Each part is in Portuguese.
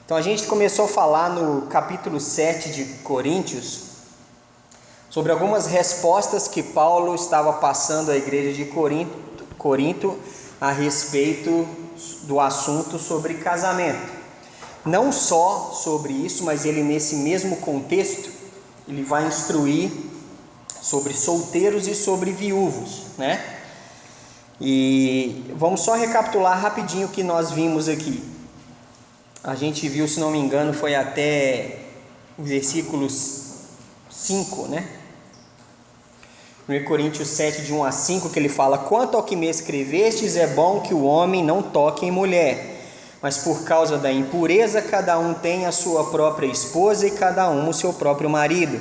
Então a gente começou a falar no capítulo 7 de Coríntios sobre algumas respostas que Paulo estava passando à igreja de Corinto a respeito do assunto sobre casamento. Não só sobre isso, mas ele nesse mesmo contexto, ele vai instruir sobre solteiros e sobre viúvos, né? E vamos só recapitular rapidinho o que nós vimos aqui. A gente viu, se não me engano, foi até o versículos 5, né? 1 Coríntios 7, de 1 a 5, que ele fala: quanto ao que me escrevestes, é bom que o homem não toque em mulher, mas por causa da impureza, cada um tem a sua própria esposa e cada um o seu próprio marido.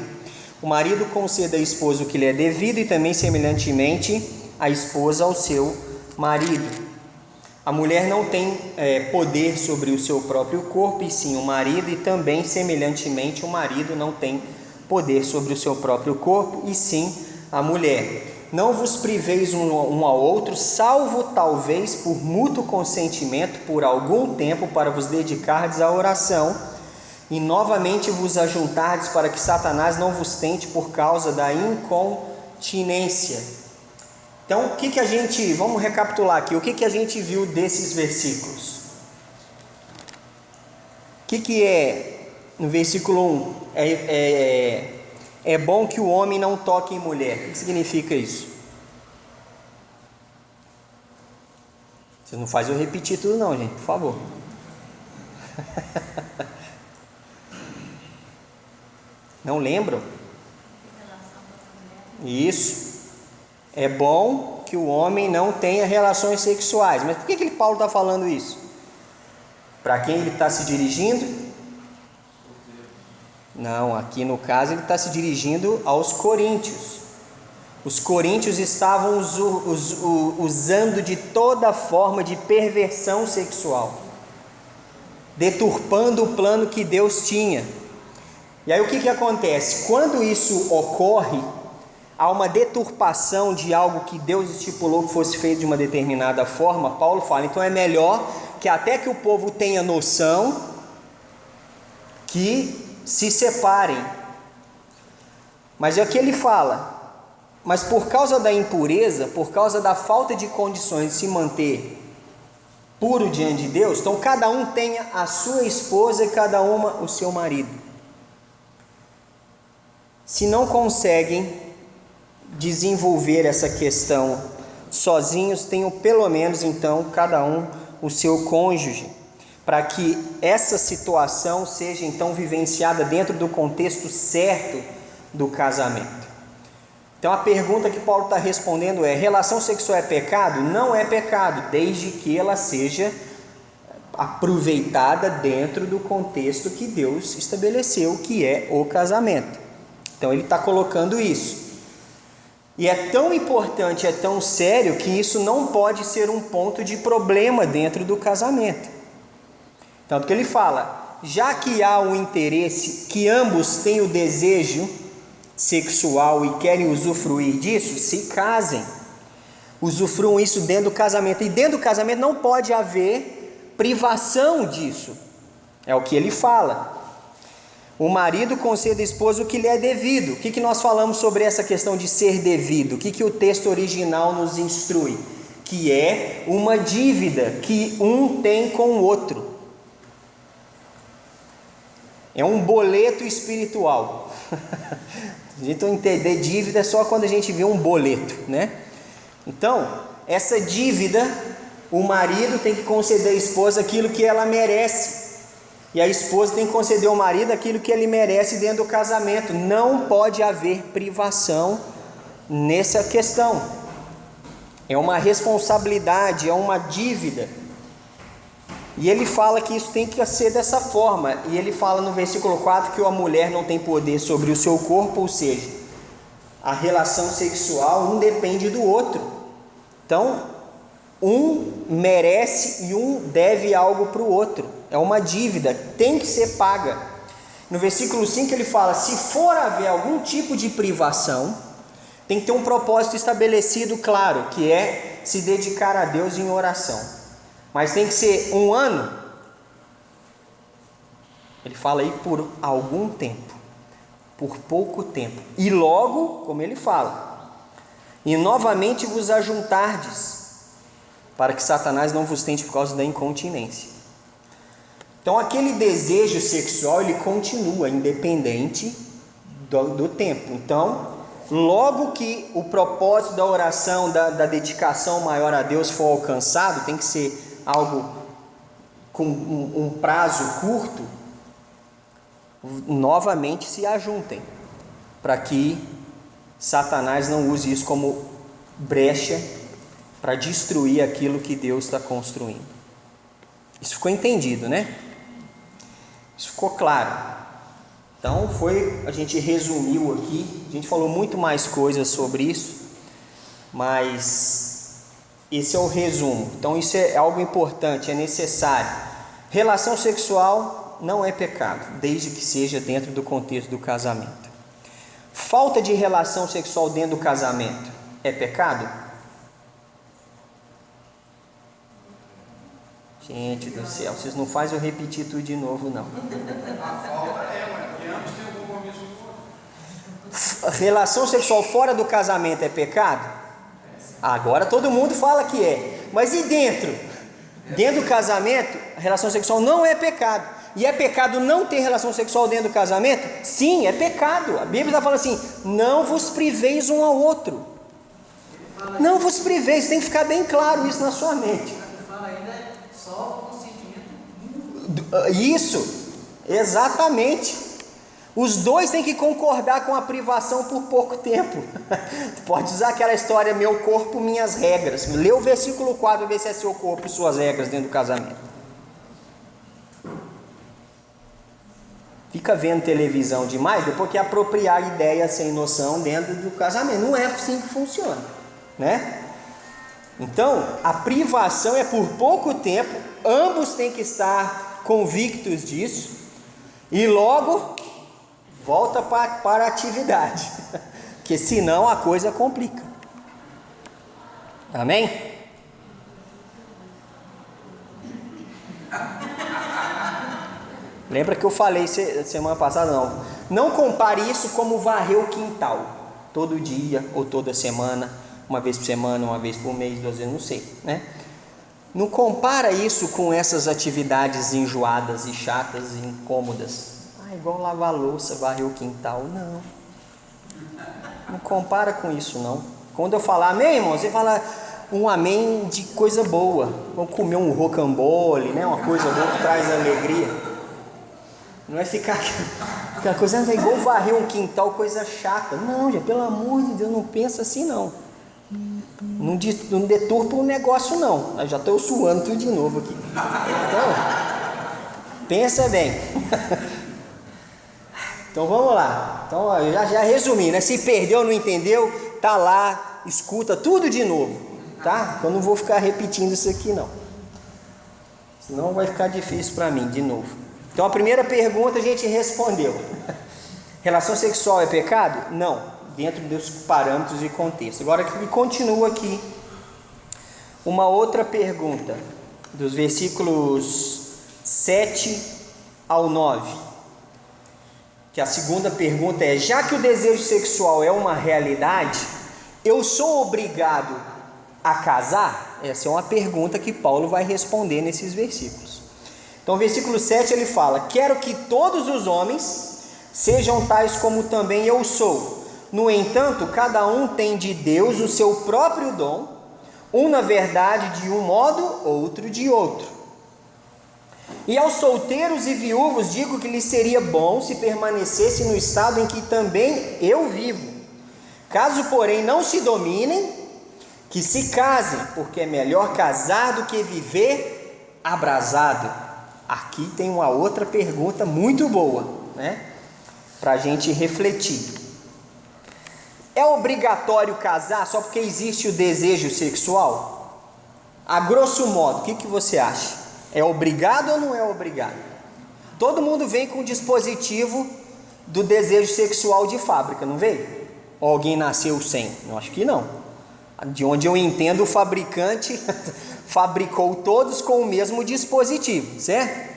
O marido conceda à esposa o que lhe é devido e também semelhantemente a esposa ao seu marido. A mulher não tem poder sobre o seu próprio corpo, e sim o marido, e também semelhantemente o marido não tem poder sobre o seu próprio corpo, e sim a mulher. Não vos priveis um ao outro, salvo talvez por mútuo consentimento por algum tempo, para vos dedicardes à oração, e novamente vos ajuntardes, para que Satanás não vos tente por causa da incontinência. Então, vamos recapitular aqui, o que a gente viu desses versículos? O que é, no versículo 1, é bom que o homem não toque em mulher. O que significa isso? Vocês não fazem eu repetir tudo não, gente, por favor. Não lembram? Isso. É bom que o homem não tenha relações sexuais. Mas por que Paulo está falando isso? Para quem ele está se dirigindo? Não, aqui no caso ele está se dirigindo aos coríntios. Os coríntios estavam usando de toda forma de perversão sexual, deturpando o plano que Deus tinha. E aí o que acontece? Quando isso ocorre, há uma deturpação de algo que Deus estipulou que fosse feito de uma determinada forma. Paulo fala, então é melhor que até que o povo tenha noção, que se separem. Mas é o que ele fala, mas por causa da impureza, por causa da falta de condições de se manter puro diante de Deus, então cada um tenha a sua esposa e cada uma o seu marido. Se não conseguem desenvolver essa questão sozinhos, tenham pelo menos então cada um o seu cônjuge, para que essa situação seja então vivenciada dentro do contexto certo do casamento. Então a pergunta que Paulo está respondendo é: relação sexual é pecado? Não é pecado, desde que ela seja aproveitada dentro do contexto que Deus estabeleceu, que é o casamento. Então ele está colocando isso. E é tão importante, é tão sério, que isso não pode ser um ponto de problema dentro do casamento. Tanto que ele fala, já que há um interesse, que ambos têm o desejo sexual e querem usufruir disso, se casem. Usufruam isso dentro do casamento. E dentro do casamento não pode haver privação disso. É o que ele fala. O marido concede à esposa o que lhe é devido. O que nós falamos sobre essa questão de ser devido? O que o texto original nos instrui? Que é uma dívida que um tem com o outro. É um boleto espiritual. A gente não entender dívida só quando a gente vê um boleto, né? Então, essa dívida, o marido tem que conceder à esposa aquilo que ela merece. E a esposa tem que conceder ao marido aquilo que ele merece dentro do casamento. Não pode haver privação nessa questão. É uma responsabilidade, é uma dívida. E ele fala que isso tem que ser dessa forma. E ele fala no versículo 4 que a mulher não tem poder sobre o seu corpo, ou seja, a relação sexual um depende do outro. Então, um merece e um deve algo para o outro. É uma dívida, tem que ser paga. No versículo 5 ele fala, se for haver algum tipo de privação, tem que ter um propósito estabelecido, claro, que é se dedicar a Deus em oração. Mas tem que ser um ano? Ele fala aí por algum tempo, por pouco tempo. E logo, como ele fala, e novamente vos ajuntardes, para que Satanás não vos tente por causa da incontinência. Então aquele desejo sexual, ele continua, independente do tempo. Então, logo que o propósito da oração, da dedicação maior a Deus for alcançado, tem que ser algo com um prazo curto, novamente se ajuntem, para que Satanás não use isso como brecha para destruir aquilo que Deus está construindo. Isso ficou entendido, né? Isso ficou claro. Então a gente resumiu aqui, a gente falou muito mais coisas sobre isso, mas esse é o resumo. Então isso é algo importante, é necessário. Relação sexual não é pecado, desde que seja dentro do contexto do casamento. Falta de relação sexual dentro do casamento é pecado? Gente do céu, vocês não fazem eu repetir tudo de novo, não. A falta porque ambos têm um compromisso com o outro. Relação sexual fora do casamento é pecado? Agora todo mundo fala que é. Mas e dentro? Dentro do casamento, a relação sexual não é pecado. E é pecado não ter relação sexual dentro do casamento? Sim, é pecado. A Bíblia está falando assim: não vos priveis um ao outro. Não vos priveis, tem que ficar bem claro isso na sua mente. Só o consentimento. Isso, exatamente. Os dois têm que concordar com a privação por pouco tempo. Pode usar aquela história, meu corpo, minhas regras. Lê o versículo 4 e vê se é seu corpo e suas regras dentro do casamento. Fica vendo televisão demais, depois quer apropriar ideias sem noção dentro do casamento. Não é assim que funciona, né? Então, a privação é por pouco tempo, ambos têm que estar convictos disso, e logo volta para a atividade, porque senão a coisa complica. Amém? Lembra que eu falei semana passada? Não compare isso como varrer o quintal, todo dia ou toda semana, uma vez por semana, uma vez por mês, 2 vezes, não sei, né? Não compara isso com essas atividades enjoadas e chatas e incômodas. Igual lavar a louça, varrer o quintal. Não compara com isso, não. Quando eu falar amém, irmão, você fala um amém de coisa boa. Vamos comer um rocambole, né? Uma coisa boa que traz alegria. Não é ficar aquela coisa, é igual varrer um quintal, coisa chata. Não, gente, pelo amor de Deus, não pensa assim, não. Não deturpa o negócio, não. Eu já estou suando tudo de novo aqui. Então, pensa bem. Então vamos lá. Então eu já resumi, né? Se perdeu, não entendeu, tá lá, escuta tudo de novo, tá? Eu não vou ficar repetindo isso aqui, não. Senão vai ficar difícil para mim, de novo. Então a primeira pergunta a gente respondeu. Relação sexual é pecado? Não. Dentro dos parâmetros e contexto. Agora que continua aqui uma outra pergunta, dos versículos 7 ao 9, que a segunda pergunta é: já que o desejo sexual é uma realidade, eu sou obrigado a casar? Essa é uma pergunta que Paulo vai responder nesses versículos. Então o versículo 7 ele fala: quero que todos os homens sejam tais como também eu sou. No entanto, cada um tem de Deus o seu próprio dom, um na verdade de um modo, outro de outro. E aos solteiros e viúvos digo que lhes seria bom se permanecesse no estado em que também eu vivo. Caso, porém, não se dominem, que se casem, porque é melhor casar do que viver abrasado. Aqui tem uma outra pergunta muito boa, né? Para a gente refletir. É obrigatório casar só porque existe o desejo sexual? A grosso modo, o que você acha? É obrigado ou não é obrigado? Todo mundo vem com o dispositivo do desejo sexual de fábrica, não veio? Ou alguém nasceu sem? Eu acho que não. De onde eu entendo, o fabricante fabricou todos com o mesmo dispositivo, certo?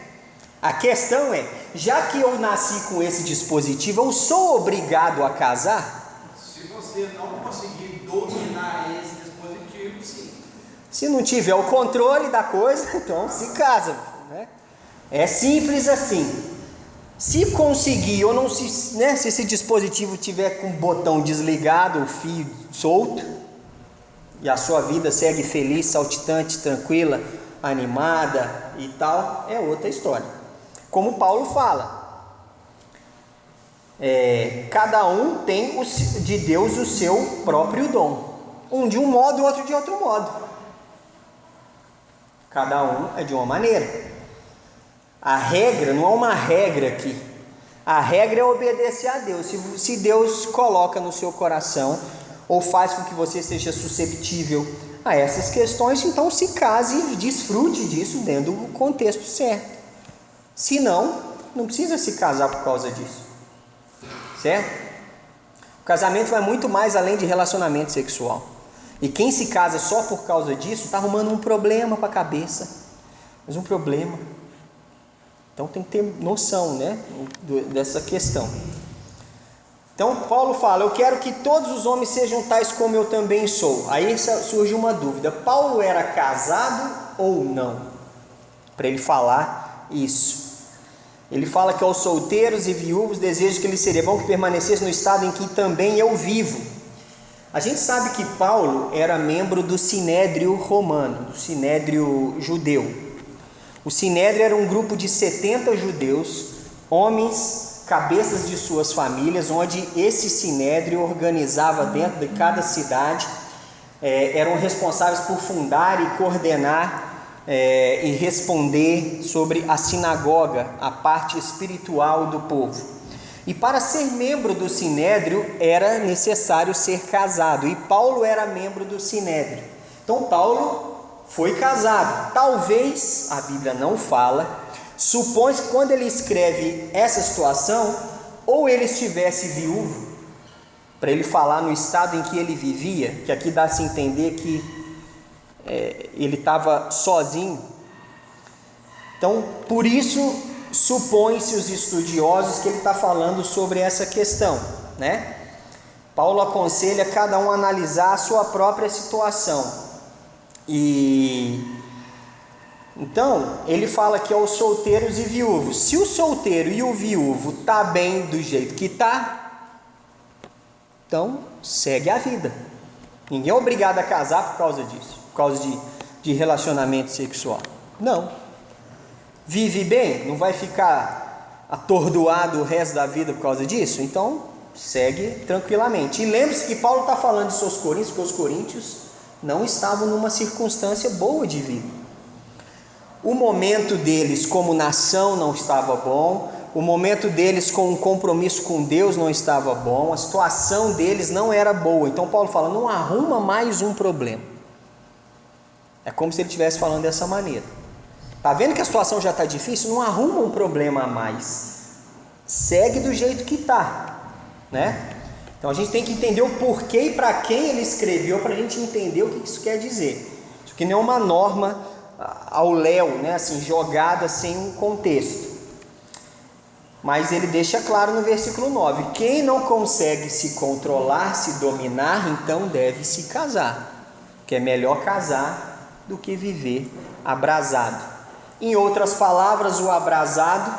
A questão é, já que eu nasci com esse dispositivo, eu sou obrigado a casar? Se você não conseguir dominar esse dispositivo, sim. Se não tiver o controle da coisa, então se casa, né? É simples assim. Se conseguir ou não se, né, se esse dispositivo tiver com o botão desligado, o fio solto, e a sua vida segue feliz, saltitante, tranquila, animada e tal, é outra história. Como Paulo fala, cada um tem de Deus o seu próprio dom, um de um modo, outro de outro modo. Cada um é de uma maneira. A regra não é uma regra aqui. A regra é obedecer a Deus. Se Deus coloca no seu coração ou faz com que você seja susceptível a essas questões, então se case e desfrute disso dentro do contexto certo. Se não, não precisa se casar por causa disso. Certo? O casamento vai muito mais além de relacionamento sexual. E quem se casa só por causa disso está arrumando um problema para a cabeça. Mas um problema. Então tem que ter noção, né, dessa questão. Então Paulo fala, eu quero que todos os homens sejam tais como eu também sou. Aí surge uma dúvida, Paulo era casado ou não? Para ele falar isso. Ele fala que aos solteiros e viúvos desejo que lhes seria bom que permanecesse no estado em que também eu vivo. A gente sabe que Paulo era membro do Sinédrio romano, do Sinédrio judeu. O Sinédrio era um grupo de 70 judeus, homens, cabeças de suas famílias, onde esse Sinédrio organizava dentro de cada cidade, eram responsáveis por fundar e coordenar e responder sobre a sinagoga, a parte espiritual do povo. E para ser membro do Sinédrio era necessário ser casado, e Paulo era membro do Sinédrio. Então Paulo foi casado. Talvez, a Bíblia não fala, supõe que quando ele escreve essa situação, ou ele estivesse viúvo, para ele falar no estado em que ele vivia, que aqui dá-se a entender que ele estava sozinho. Então, por isso, supõe-se os estudiosos que ele está falando sobre essa questão, né? Paulo aconselha cada um a analisar a sua própria situação. Então, ele fala que aos solteiros e viúvos, se o solteiro e o viúvo está bem do jeito que está, então segue a vida. Ninguém é obrigado a casar por causa disso, por causa de relacionamento sexual. Não. Vive bem, não vai ficar atordoado o resto da vida por causa disso? Então, segue tranquilamente. E lembre-se que Paulo está falando de seus coríntios, porque os coríntios não estavam numa circunstância boa de vida. O momento deles como nação não estava bom, o momento deles com um compromisso com Deus não estava bom, a situação deles não era boa. Então Paulo fala, não arruma mais um problema. É como se ele estivesse falando dessa maneira. Está vendo que a situação já está difícil? Não arruma um problema a mais. Segue do jeito que está, né? Então a gente tem que entender o porquê e para quem ele escreveu, para a gente entender o que isso quer dizer. Isso aqui não é uma norma ao léu, né? Assim, jogada sem um contexto. Mas ele deixa claro no versículo 9: quem não consegue se controlar, se dominar, então deve se casar. Que é melhor casar do que viver abrasado. Em outras palavras, o abrasado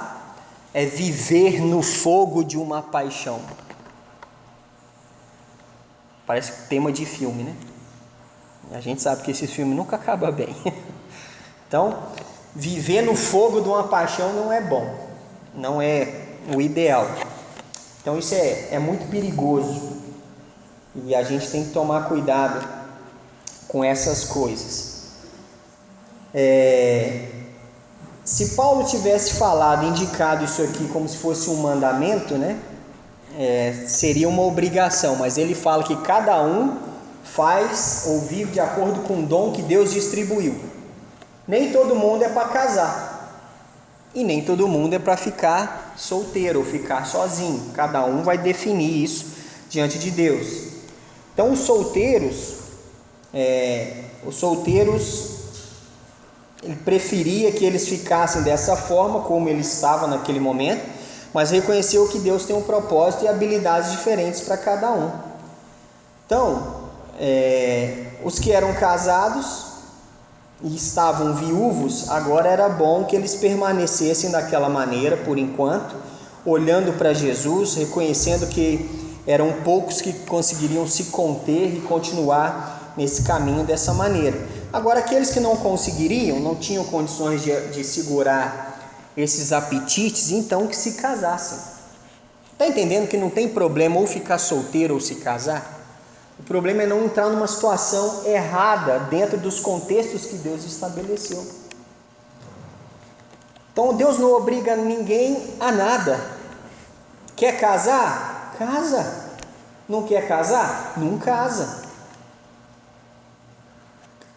é viver no fogo de uma paixão. Parece tema de filme, né? A gente sabe que esse filme nunca acaba bem. Então, viver no fogo de uma paixão não é bom, não é o ideal. Então isso é muito perigoso e a gente tem que tomar cuidado com essas coisas. Se Paulo tivesse falado, indicado isso aqui como se fosse um mandamento, né? Seria uma obrigação, mas ele fala que cada um faz ou vive de acordo com o dom que Deus distribuiu. Nem todo mundo é para casar e nem todo mundo é para ficar solteiro ou ficar sozinho. Cada um vai definir isso diante de Deus. Então os solteiros Ele preferia que eles ficassem dessa forma, como ele estava naquele momento, mas reconheceu que Deus tem um propósito e habilidades diferentes para cada um. Então, os que eram casados e estavam viúvos, agora era bom que eles permanecessem daquela maneira por enquanto, olhando para Jesus, reconhecendo que eram poucos que conseguiriam se conter e continuar nesse caminho dessa maneira. Agora, aqueles que não conseguiriam, não tinham condições de segurar esses apetites, então que se casassem. Está entendendo que não tem problema ou ficar solteiro ou se casar? O problema é não entrar numa situação errada dentro dos contextos que Deus estabeleceu. Então Deus não obriga ninguém a nada. Quer casar? Casa. Não quer casar? Não casa.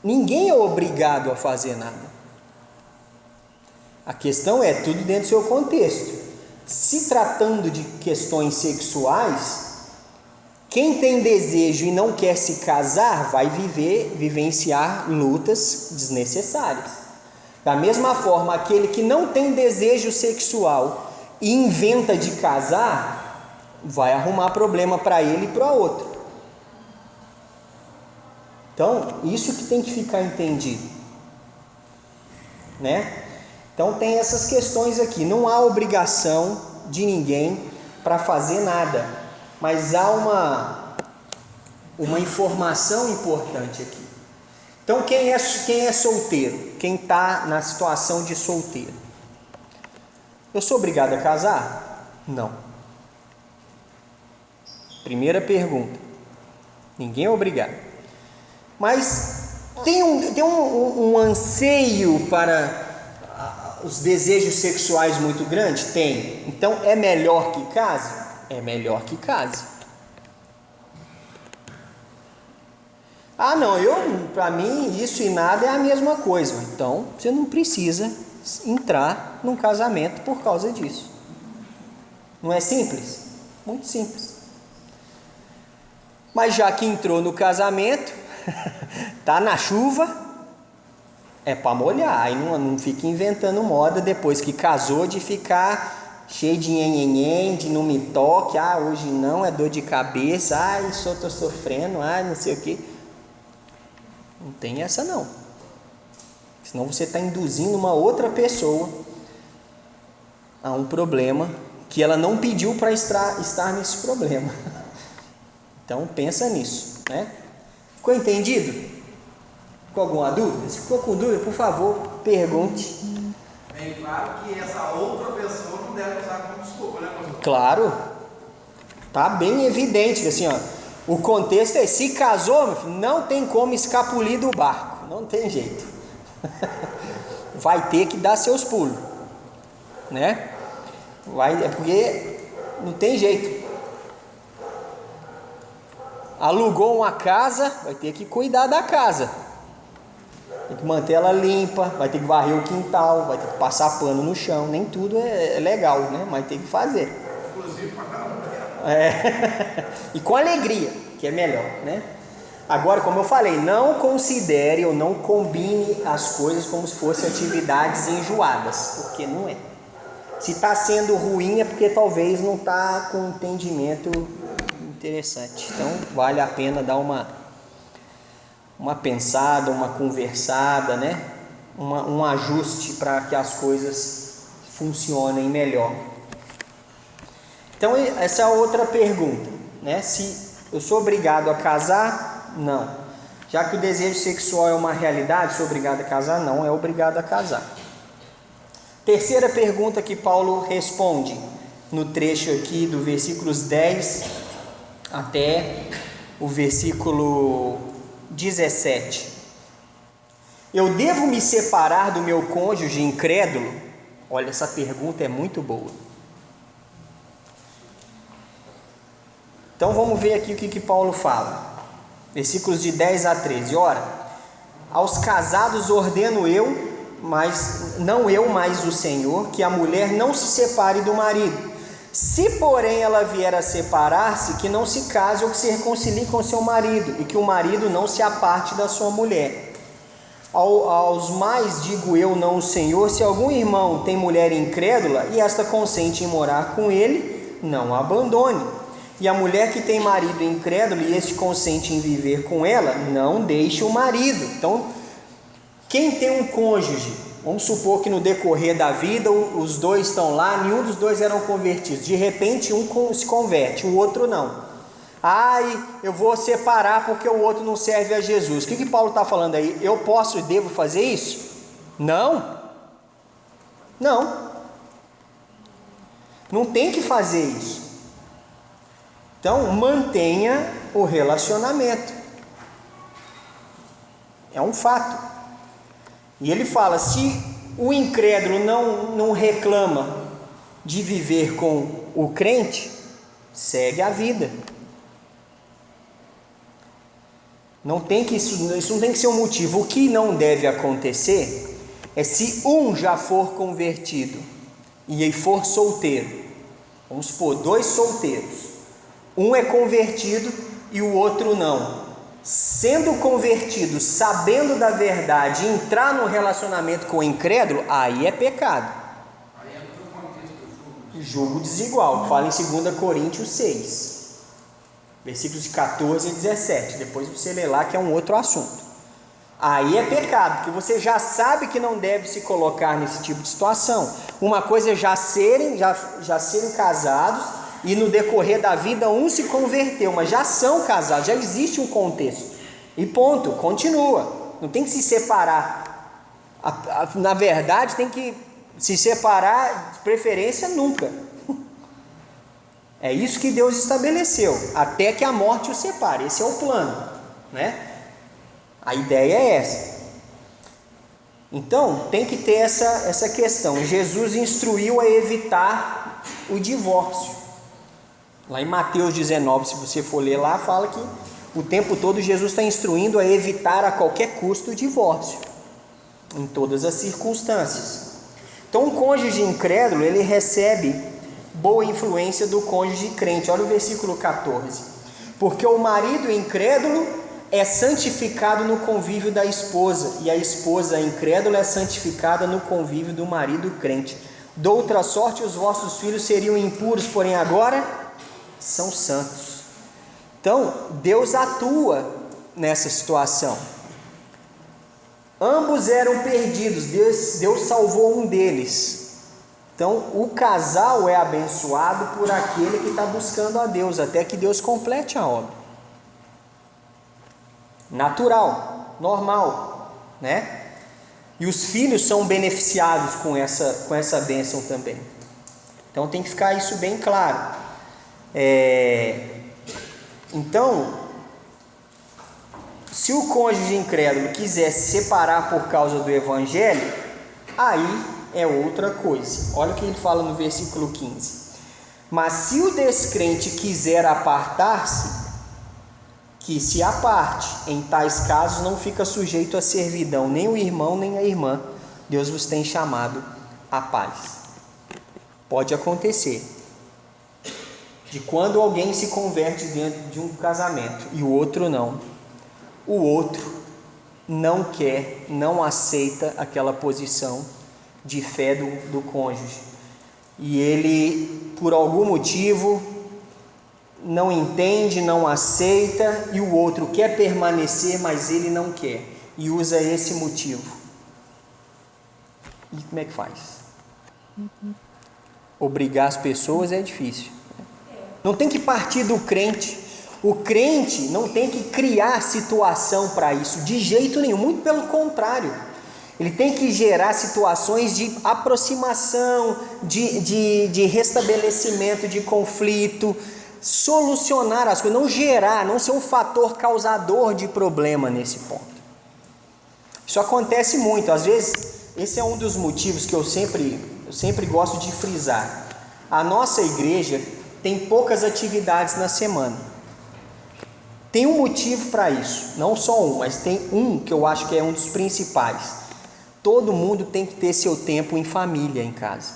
Ninguém é obrigado a fazer nada. A questão é tudo dentro do seu contexto. Se tratando de questões sexuais, quem tem desejo e não quer se casar vai vivenciar lutas desnecessárias. Da mesma forma, aquele que não tem desejo sexual e inventa de casar, vai arrumar problema para ele e para o outro. Então, isso que tem que ficar entendido, né? Então, tem essas questões aqui. Não há obrigação de ninguém para fazer nada, mas há uma informação importante aqui. Então, quem é solteiro? Quem está na situação de solteiro? Eu sou obrigado a casar? Não. Primeira pergunta. Ninguém é obrigado. Mas tem um anseio para os desejos sexuais muito grande? Tem. Então é melhor que case? É melhor que case. Ah, não, para mim isso e nada é a mesma coisa. Então você não precisa entrar num casamento por causa disso. Não é simples? Muito simples. Mas já que entrou no casamento, tá na chuva, é para molhar. Aí não fica inventando moda depois que casou de ficar cheio de nhenhenhen, de não me toque, hoje não, é dor de cabeça, isso eu tô sofrendo, não sei o que. Não tem essa não. Senão você está induzindo uma outra pessoa a um problema que ela não pediu para estar nesse problema. Então pensa nisso, né? Ficou entendido? Ficou alguma dúvida? Se ficou com dúvida, por favor, pergunte. Bem claro que essa outra pessoa não deve usar como desculpa, né, pastor? Claro. Tá bem evidente, assim, ó. O contexto é, se casou, meu filho, não tem como escapulir do barco. Não tem jeito. Vai ter que dar seus pulos, né? É porque não tem jeito. Alugou uma casa, vai ter que cuidar da casa. Tem que manter ela limpa, vai ter que varrer o quintal, vai ter que passar pano no chão. Nem tudo é legal, né? Mas tem que fazer. Inclusive para cada um. E com alegria, que é melhor, né? Agora, como eu falei, não considere ou não combine as coisas como se fossem atividades enjoadas, porque não é. Se está sendo ruim é porque talvez não está com um entendimento interessante. Então vale a pena dar uma pensada, uma conversada, né? Um ajuste para que as coisas funcionem melhor. Então essa é outra pergunta, né? Se eu sou obrigado a casar? Não. Já que o desejo sexual é uma realidade, sou obrigado a casar? Não é obrigado a casar. Terceira pergunta que Paulo responde no trecho aqui do versículos 10 até o versículo 17. Eu devo me separar do meu cônjuge incrédulo? Olha, essa pergunta é muito boa. Então vamos ver aqui o que Paulo fala. Versículos de 10 a 13. Ora, aos casados ordeno eu, mas não eu, mas o Senhor, que a mulher não se separe do marido. Se, porém, ela vier a separar-se, que não se case ou que se reconcilie com seu marido, e que o marido não se aparte da sua mulher. Aos mais digo eu, não o Senhor, se algum irmão tem mulher incrédula e esta consente em morar com ele, não a abandone. E a mulher que tem marido incrédulo e este consente em viver com ela, não deixe o marido. Então, quem tem um cônjuge, vamos supor que no decorrer da vida os dois estão lá, nenhum dos dois eram convertidos. De repente um se converte, o outro não. Eu vou separar porque o outro não serve a Jesus. O que Paulo está falando aí? Eu posso e devo fazer isso? Não. Não tem que fazer isso. Então, mantenha o relacionamento. É um fato. E ele fala, se o incrédulo não reclama de viver com o crente, segue a vida. Isso não tem que ser um motivo. O que não deve acontecer é se um já for convertido e ele for solteiro. Vamos supor, 2 solteiros. Um é convertido e o outro não. Sendo convertido, sabendo da verdade, entrar no relacionamento com o incrédulo, aí é pecado. Aí entra no contexto do Julgo desigual, fala em 2 Coríntios 6. Versículos de 14 e 17. Depois você lê lá que é um outro assunto. Aí é pecado, porque você já sabe que não deve se colocar nesse tipo de situação. Uma coisa é já serem casados e no decorrer da vida um se converteu, mas já são casados, já existe um contexto. E ponto, continua. Não tem que se separar. Na verdade, tem que se separar, de preferência nunca. É isso que Deus estabeleceu, até que a morte o separe. Esse é o plano, né? A ideia é essa. Então, tem que ter essa questão. Jesus instruiu a evitar o divórcio. Lá em Mateus 19, se você for ler lá, fala que o tempo todo Jesus está instruindo a evitar a qualquer custo o divórcio, em todas as circunstâncias. Então, um cônjuge incrédulo, ele recebe boa influência do cônjuge crente. Olha o versículo 14. Porque o marido incrédulo é santificado no convívio da esposa, e a esposa incrédula é santificada no convívio do marido crente. Doutra sorte, os vossos filhos seriam impuros, porém agora são santos. Então, Deus atua nessa situação. Ambos eram perdidos, Deus salvou um deles. Então, o casal é abençoado por aquele que está buscando a Deus, até que Deus complete a obra. Natural, normal, né? E os filhos são beneficiados com essa bênção também. Então, tem que ficar isso bem claro. Então, se o cônjuge incrédulo quiser se separar por causa do evangelho, aí é outra coisa. Olha o que ele fala no versículo 15. Mas se o descrente quiser apartar-se, que se aparte. Em tais casos não fica sujeito à servidão, nem o irmão nem a irmã. Deus vos tem chamado à paz. Pode acontecer de quando alguém se converte dentro de um casamento e o outro não. O outro não quer, não aceita aquela posição de fé do cônjuge, e ele por algum motivo não entende, não aceita, e o outro quer permanecer, mas ele não quer, e usa esse motivo. E como é que faz? Obrigar as pessoas é difícil. Não tem que partir do crente. O crente não tem que criar situação para isso, de jeito nenhum, muito pelo contrário. Ele tem que gerar situações de aproximação, de restabelecimento, de conflito, solucionar as coisas, não ser um fator causador de problema nesse ponto. Isso acontece muito, às vezes, esse é um dos motivos que eu sempre gosto de frisar. A nossa igreja tem poucas atividades na semana. Tem um motivo para isso, não só um, mas tem um que eu acho que é um dos principais. Todo mundo tem que ter seu tempo em família em casa.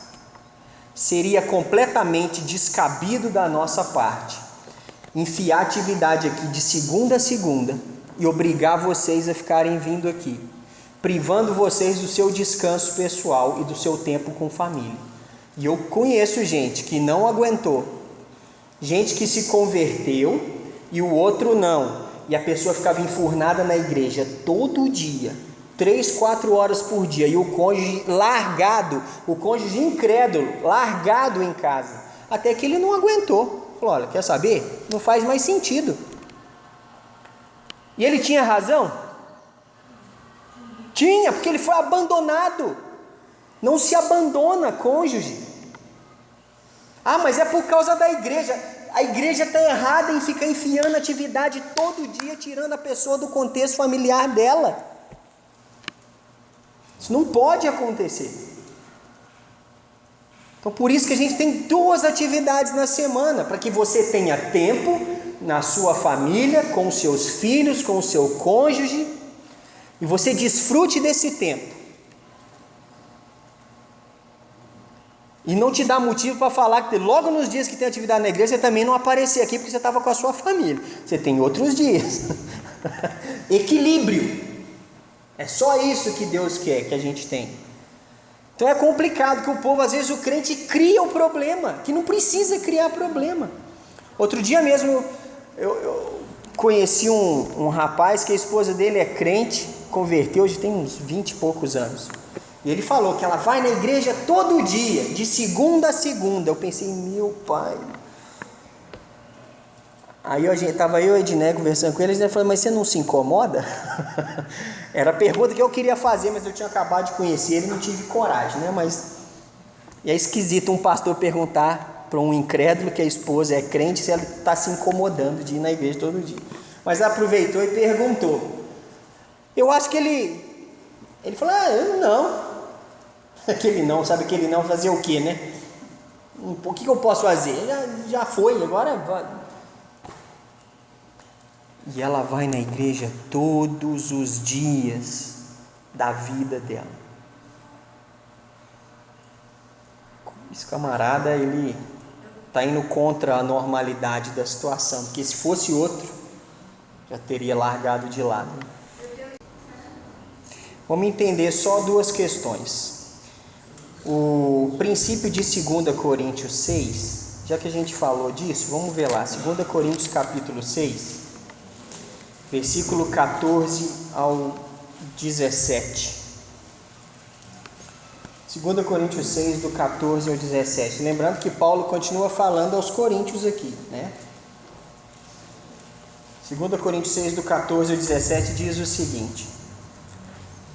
Seria completamente descabido da nossa parte enfiar atividade aqui de segunda a segunda e obrigar vocês a ficarem vindo aqui. privando vocês do seu descanso pessoal e do seu tempo com família. E eu conheço gente que não aguentou, gente que se converteu e o outro não, e a pessoa ficava enfurnada na igreja todo dia, 3, 4 horas por dia, e o cônjuge largado, o cônjuge incrédulo, largado em casa, até que ele não aguentou, falou: olha, quer saber? Não faz mais sentido. E ele tinha razão? Tinha, porque ele foi abandonado. Não se abandona cônjuge. Ah, mas é por causa da igreja. A igreja está errada em ficar enfiando atividade todo dia, tirando a pessoa do contexto familiar dela. Isso não pode acontecer. Então por isso que a gente tem 2 atividades na semana, para que você tenha tempo na sua família, com os seus filhos, com o seu cônjuge, e você desfrute desse tempo. E não te dá motivo para falar que logo nos dias que tem atividade na igreja, você também não aparecer aqui porque você estava com a sua família. Você tem outros dias. Equilíbrio. É só isso que Deus quer que a gente tenha. Então é complicado que o povo, às vezes o crente cria o problema, que não precisa criar problema. Outro dia mesmo eu conheci um rapaz que a esposa dele é crente, converteu, hoje tem uns 20 e poucos anos. E ele falou que ela vai na igreja todo dia, de segunda a segunda. Eu pensei: meu pai. Aí estava eu e a Edné conversando com eles, e ele falou: mas você não se incomoda? Era a pergunta que eu queria fazer, mas eu tinha acabado de conhecer ele e não tive coragem, né? Mas é esquisito um pastor perguntar para um incrédulo que a esposa é crente se ela está se incomodando de ir na igreja todo dia. Mas aproveitou e perguntou. Eu acho que ele falou: eu não. Aquele não, sabe aquele não fazer o quê, né? O que eu posso fazer? Já foi, agora vai. E ela vai na igreja todos os dias da vida dela. Esse camarada, ele está indo contra a normalidade da situação, porque se fosse outro, já teria largado de lado. Vamos entender só 2 questões. O princípio de 2 Coríntios 6, já que a gente falou disso, vamos ver lá, 2 Coríntios capítulo 6, versículo 14 ao 17. 2 Coríntios 6, do 14 ao 17. Lembrando que Paulo continua falando aos coríntios aqui, né? 2 Coríntios 6, do 14 ao 17, diz o seguinte: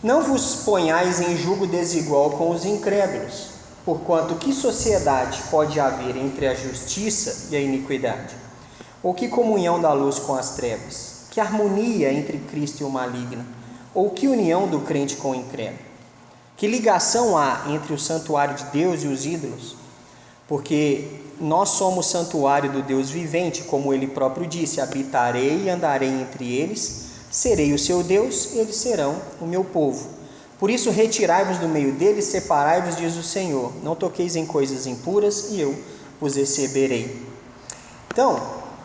não vos ponhais em julgo desigual com os incrédulos, porquanto que sociedade pode haver entre a justiça e a iniquidade? Ou que comunhão da luz com as trevas? Que harmonia entre Cristo e o maligno? Ou que união do crente com o incrédulo? Que ligação há entre o santuário de Deus e os ídolos? Porque nós somos santuário do Deus vivente, como ele próprio disse: habitarei e andarei entre eles, serei o seu Deus, e eles serão o meu povo. Por isso retirai-vos do meio deles, separai-vos, diz o Senhor. Não toqueis em coisas impuras, e eu vos receberei. Então,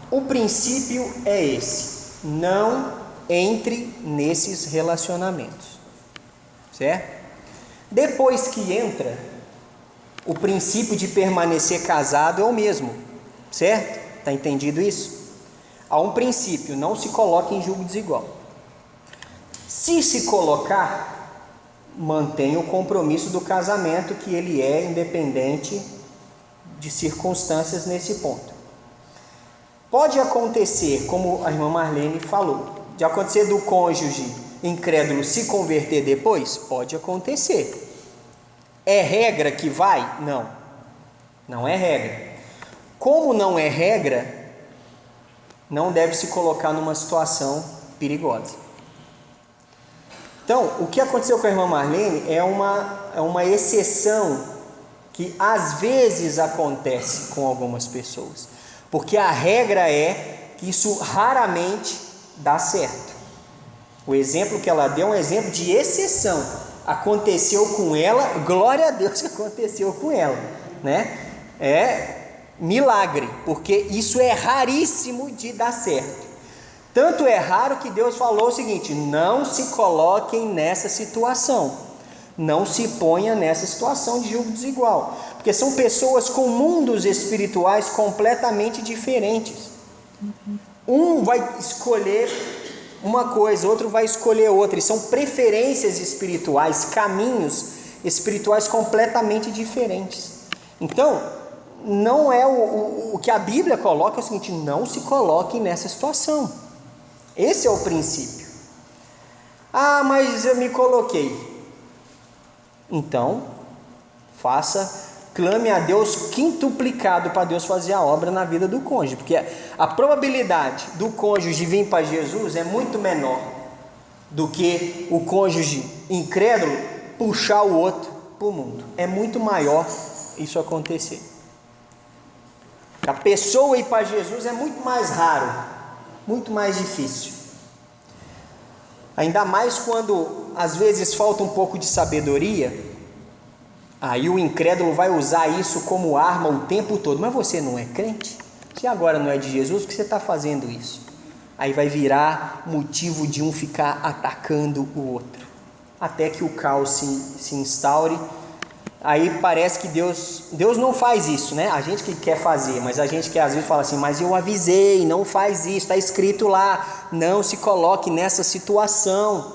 o princípio é esse: não entre nesses relacionamentos, certo? Depois que entra, o princípio de permanecer casado é o mesmo, certo? Está entendido isso? Há um princípio: não se coloque em julgo desigual. Se se colocar, mantenha o compromisso do casamento, que ele é independente de circunstâncias nesse ponto. Pode acontecer, como a irmã Marlene falou, de acontecer do cônjuge incrédulo se converter depois? Pode acontecer. É regra que vai? Não, não é regra. Como não é regra, não deve se colocar numa situação perigosa. Então, o que aconteceu com a irmã Marlene é uma exceção que às vezes acontece com algumas pessoas, porque a regra é que isso raramente dá certo. O exemplo que ela deu é um exemplo de exceção. Aconteceu com ela, glória a Deus que aconteceu com ela, né? É milagre, porque isso é raríssimo de dar certo. Tanto é raro que Deus falou o seguinte: não se coloquem nessa situação, não se ponha nessa situação de julgo desigual, porque são pessoas com mundos espirituais completamente diferentes. Um vai escolher uma coisa, outro vai escolher outra, e são preferências espirituais, caminhos espirituais completamente diferentes. Então, não é o que a Bíblia coloca, é o seguinte: não se coloquem nessa situação. Esse é o princípio. Ah, mas eu me coloquei. Então, clame a Deus quintuplicado para Deus fazer a obra na vida do cônjuge, porque a probabilidade do cônjuge vir para Jesus é muito menor do que o cônjuge incrédulo puxar o outro para o mundo. É muito maior isso acontecer. A pessoa ir para Jesus é muito mais raro, muito mais difícil. Ainda mais quando às vezes falta um pouco de sabedoria, aí o incrédulo vai usar isso como arma o tempo todo. Mas você não é crente? Se agora não é de Jesus, por que você está fazendo isso? Aí vai virar motivo de um ficar atacando o outro, até que o caos se instaure. Aí parece que Deus não faz isso, né? A gente que quer fazer, mas a gente que às vezes fala assim: mas eu avisei, não faz isso, está escrito lá, não se coloque nessa situação.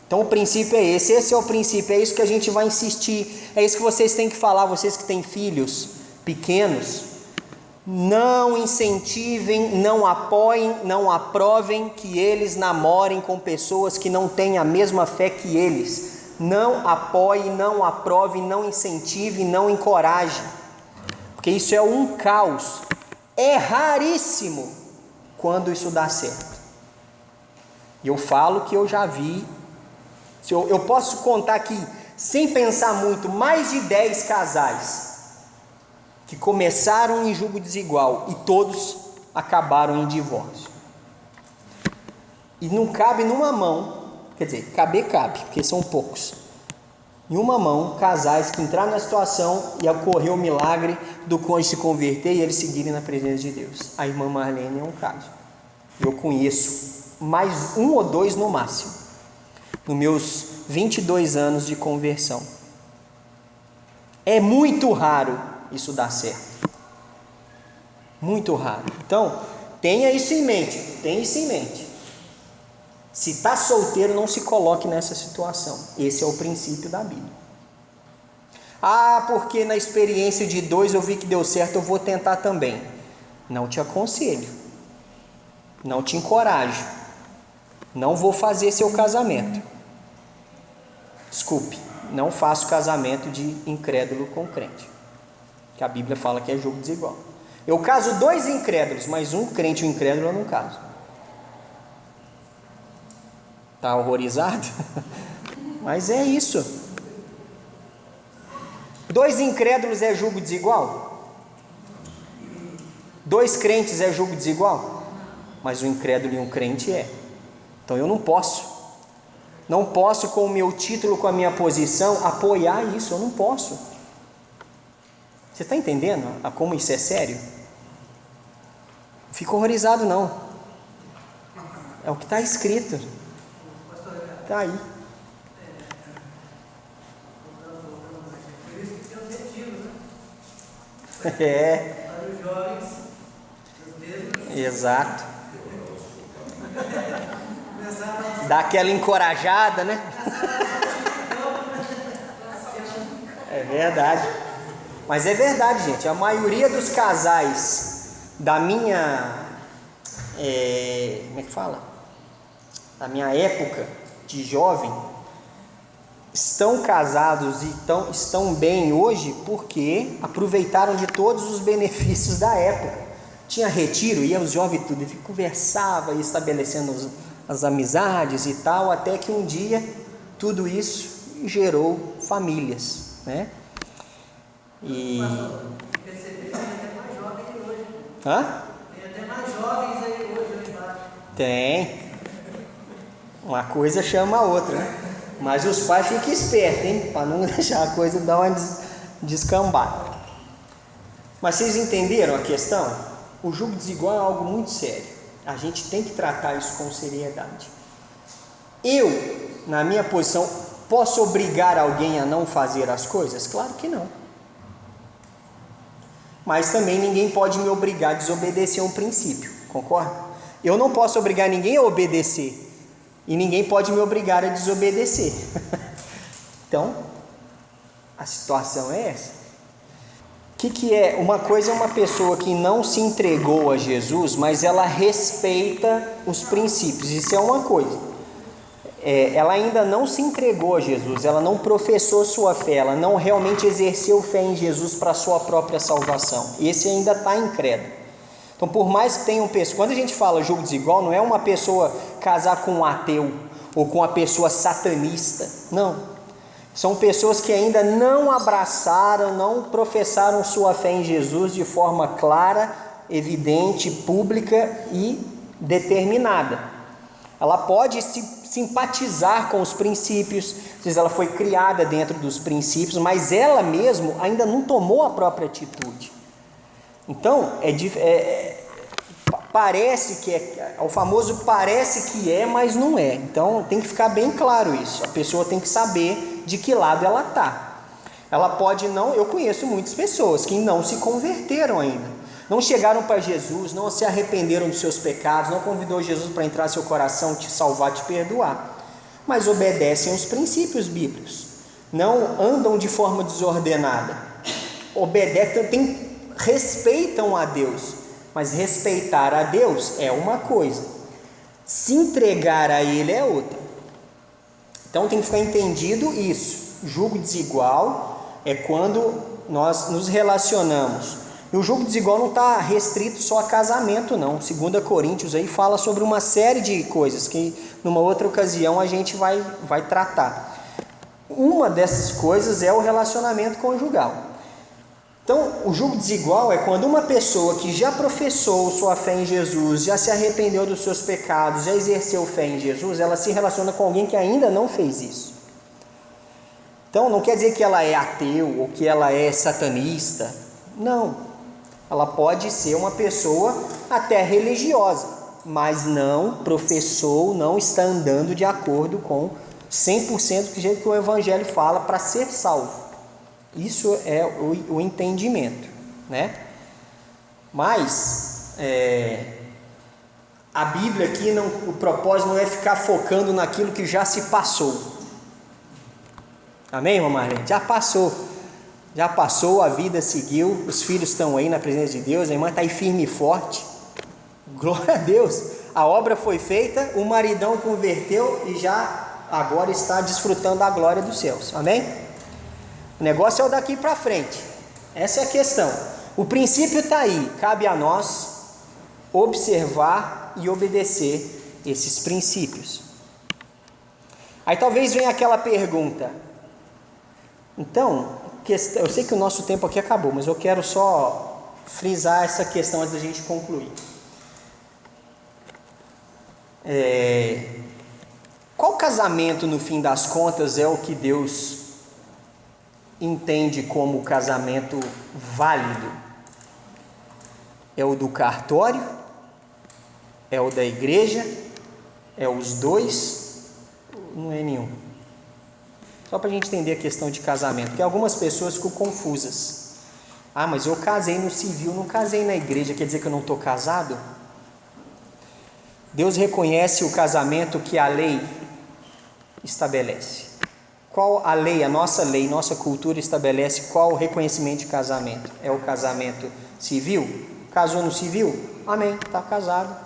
Então o princípio é esse é o princípio, é isso que a gente vai insistir, é isso que vocês têm que falar, vocês que têm filhos pequenos. Não incentivem, não apoiem, não aprovem que eles namorem com pessoas que não têm a mesma fé que eles. Não apoie, não aprove, não incentive, não encoraje, porque isso é um caos. É raríssimo quando isso dá certo. E eu falo que eu já vi, eu posso contar aqui, sem pensar muito, mais de 10 casais que começaram em julgo desigual e todos acabaram em divórcio. E não cabe numa mão, quer dizer, cabe, porque são poucos. Em uma mão, casais que entraram na situação e ocorreu o milagre do cônjuge se converter e eles seguirem na presença de Deus. A irmã Marlene é um caso. Eu conheço mais um ou dois no máximo, nos meus 22 anos de conversão. É muito raro isso dar certo. Muito raro. Então, tenha isso em mente. Se está solteiro, não se coloque nessa situação. Esse é o princípio da Bíblia. Ah, porque na experiência de 2 eu vi que deu certo, eu vou tentar também. Não te aconselho. Não te encorajo. Não vou fazer seu casamento. Desculpe, não faço casamento de incrédulo com crente, que a Bíblia fala que é jogo desigual. Eu caso 2 incrédulos, mas um crente e um incrédulo eu não caso. Está horrorizado? Mas é isso. 2 incrédulos é julgo desigual? 2 crentes é julgo desigual? Mas um incrédulo e um crente é. Então eu não posso com o meu título, com a minha posição, apoiar isso. Eu não posso. Você está entendendo como isso é sério? Não fico horrorizado não. É o que está escrito. Está aí. É. Exato. Dá aquela encorajada, né? É verdade. Mas é verdade, gente. A maioria dos casais da minha... como é que fala? Da minha época de jovem, estão casados e estão bem hoje porque aproveitaram de todos os benefícios da época. Tinha retiro, ia os jovens tudo, e conversava, ia estabelecendo as amizades e tal, até que um dia tudo isso gerou famílias, né? E... Percebi que tem até mais jovens hoje. Hã? Tem até mais jovens aí hoje lá embaixo. Tem. Uma coisa chama a outra, né? Mas os pais ficam espertos, hein? Para não deixar a coisa dar uma descambada. Mas vocês entenderam a questão? O julgo desigual é algo muito sério. A gente tem que tratar isso com seriedade. Eu, na minha posição, posso obrigar alguém a não fazer as coisas? Claro que não. Mas também ninguém pode me obrigar a desobedecer um princípio, concorda? Eu não posso obrigar ninguém a obedecer, e ninguém pode me obrigar a desobedecer. Então, a situação é essa. O que é? Uma coisa é uma pessoa que não se entregou a Jesus, mas ela respeita os princípios, isso é uma coisa. Ela ainda não se entregou a Jesus, ela não professou sua fé, ela não realmente exerceu fé em Jesus para a sua própria salvação. Esse ainda está incrédulo. Então, por mais que tenham pessoas, quando a gente fala julgo desigual, não é uma pessoa casar com um ateu ou com uma pessoa satanista, não. São pessoas que ainda não abraçaram, não professaram sua fé em Jesus de forma clara, evidente, pública e determinada. Ela pode se simpatizar com os princípios, às vezes ela foi criada dentro dos princípios, mas ela mesmo ainda não tomou a própria atitude. Então, parece que o famoso parece que é, mas não é. Então, tem que ficar bem claro isso. A pessoa tem que saber de que lado ela está. Ela pode não... Eu conheço muitas pessoas que não se converteram ainda. Não chegaram para Jesus, não se arrependeram dos seus pecados, não convidou Jesus para entrar no seu coração, te salvar, te perdoar. Mas obedecem aos princípios bíblicos. Não andam de forma desordenada. Respeitam a Deus. Mas respeitar a Deus é uma coisa. Se entregar a Ele é outra. Então tem que ficar entendido isso. Julgo desigual é quando nós nos relacionamos. E o julgo desigual não está restrito só a casamento, não. 2 Coríntios aí fala sobre uma série de coisas que numa outra ocasião a gente vai tratar. Uma dessas coisas é o relacionamento conjugal. Então, o julgo desigual é quando uma pessoa que já professou sua fé em Jesus, já se arrependeu dos seus pecados, já exerceu fé em Jesus, ela se relaciona com alguém que ainda não fez isso. Então, não quer dizer que ela é ateu ou que ela é satanista. Não. Ela pode ser uma pessoa até religiosa, mas não professou, não está andando de acordo com 100% do jeito que o Evangelho fala para ser salvo. Isso é o entendimento, né? Mas a Bíblia aqui, o propósito não é ficar focando naquilo que já se passou. Amém, irmã Marlene? Já passou, a vida seguiu, os filhos estão aí na presença de Deus, a irmã está aí firme e forte. Glória a Deus, a obra foi feita, o maridão converteu e já agora está desfrutando da glória dos céus. Amém? O negócio é o daqui para frente. Essa é a questão. O princípio está aí, cabe a nós observar e obedecer esses princípios. Aí talvez venha aquela pergunta: então, eu sei que o nosso tempo aqui acabou, mas eu quero só frisar essa questão antes da gente concluir. Qual casamento, no fim das contas, é o que Deus entende como casamento válido? É o do cartório? É o da igreja? É os dois? Não é nenhum. Só para a gente entender a questão de casamento, porque algumas pessoas ficam confusas. Ah, mas eu casei no civil, não casei na igreja, quer dizer que eu não estou casado? Deus reconhece o casamento que a lei estabelece. Qual a lei, nossa cultura estabelece qual o reconhecimento de casamento? É o casamento civil? Casou no civil? Amém, está casado.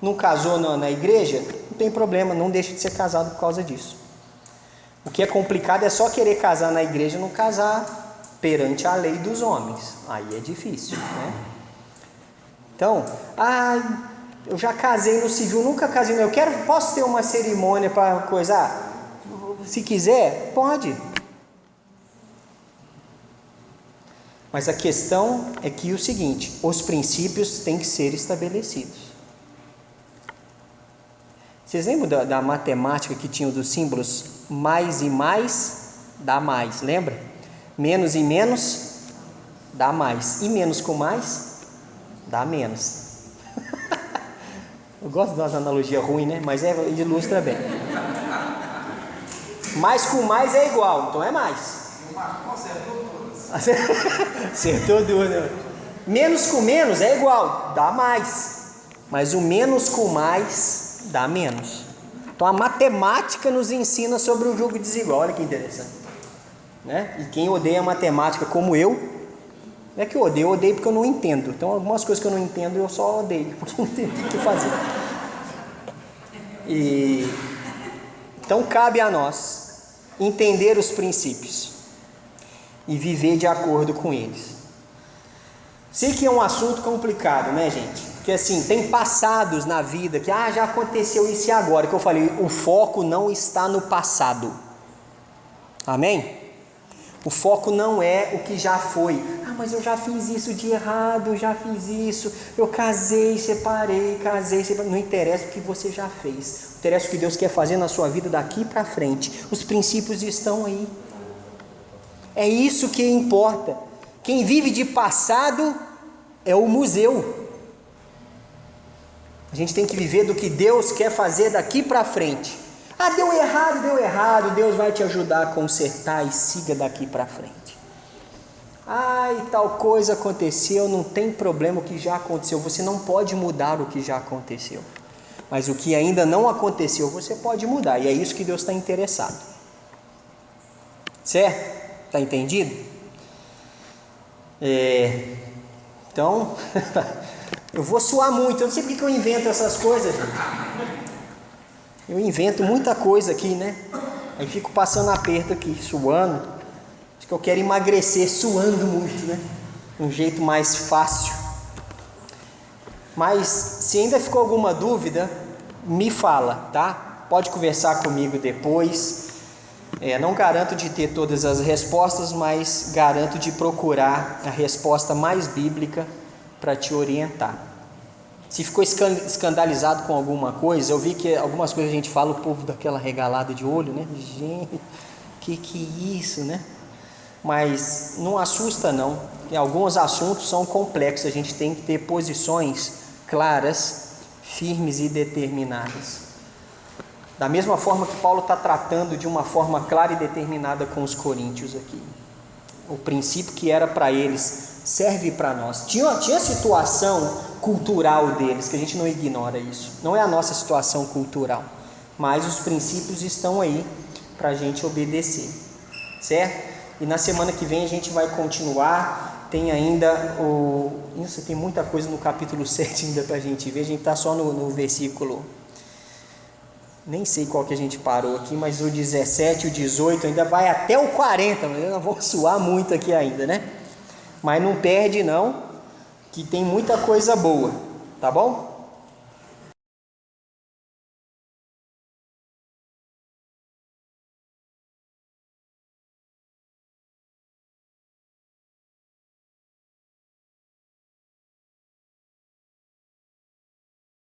Não casou na igreja? Não tem problema, não deixa de ser casado por causa disso. O que é complicado é só querer casar na igreja e não casar perante a lei dos homens. Aí é difícil, né? Então, eu já casei no civil, nunca casei no... Posso ter uma cerimônia para coisar? Se quiser, pode. Mas a questão é que o seguinte, os princípios têm que ser estabelecidos. Vocês lembram da matemática que tinha dos símbolos? Mais e mais dá mais, lembra? Menos e menos dá mais. E menos com mais dá menos. Eu gosto de uma analogia ruim, né? Mas ilustra bem. Mais com mais é igual, então é mais. O Marcão acertou todas. Acertou duas, né? Menos com menos é igual, dá mais. Mas o menos com mais dá menos. Então a matemática nos ensina sobre o jogo desigual. Olha que interessante, né? E quem odeia matemática como eu, não é que eu odeio porque eu não entendo. Então algumas coisas que eu não entendo eu só odeio, porque não tenho o que fazer. Então cabe a nós entender os princípios e viver de acordo com eles. Sei que é um assunto complicado, né, gente? Porque assim, tem passados na vida que já aconteceu isso e agora, que eu falei, o foco não está no passado. Amém? O foco não é o que já foi. Mas eu já fiz isso de errado, já fiz isso, eu casei, separei. Não interessa o que você já fez. Interessa o que Deus quer fazer na sua vida daqui para frente. Os princípios estão aí. É isso que importa. Quem vive de passado é o museu. A gente tem que viver do que Deus quer fazer daqui para frente. Deu errado, Deus vai te ajudar a consertar e siga daqui para frente. E tal coisa aconteceu, não tem problema, o que já aconteceu. Você não pode mudar o que já aconteceu. Mas o que ainda não aconteceu, você pode mudar. E é isso que Deus está interessado. Certo? Está entendido? Então, eu vou suar muito. Eu não sei porque que eu invento essas coisas, gente. Eu invento muita coisa aqui, né? Aí fico passando aperto aqui, suando. Acho que eu quero emagrecer suando muito, né? Um jeito mais fácil. Mas se ainda ficou alguma dúvida, me fala, tá? Pode conversar comigo depois. Não garanto de ter todas as respostas, mas garanto de procurar a resposta mais bíblica para te orientar. Se ficou escandalizado com alguma coisa, eu vi que algumas coisas a gente fala, o povo daquela regalada de olho, né? Gente, que é isso, né? Mas não assusta não, porque alguns assuntos são complexos, a gente tem que ter posições claras, firmes e determinadas. Da mesma forma que Paulo está tratando de uma forma clara e determinada com os coríntios aqui. O princípio que era para eles serve para nós. Tinha situação cultural deles, que a gente não ignora isso. Não é a nossa situação cultural, mas os princípios estão aí para a gente obedecer, certo? E na semana que vem a gente vai continuar. Tem ainda tem muita coisa no capítulo 7 ainda para a gente ver. A gente está só no versículo, nem sei qual que a gente parou aqui, mas o 17, o 18, ainda vai até o 40, mas eu não vou suar muito aqui ainda, né? Mas não perde não, que tem muita coisa boa, tá bom?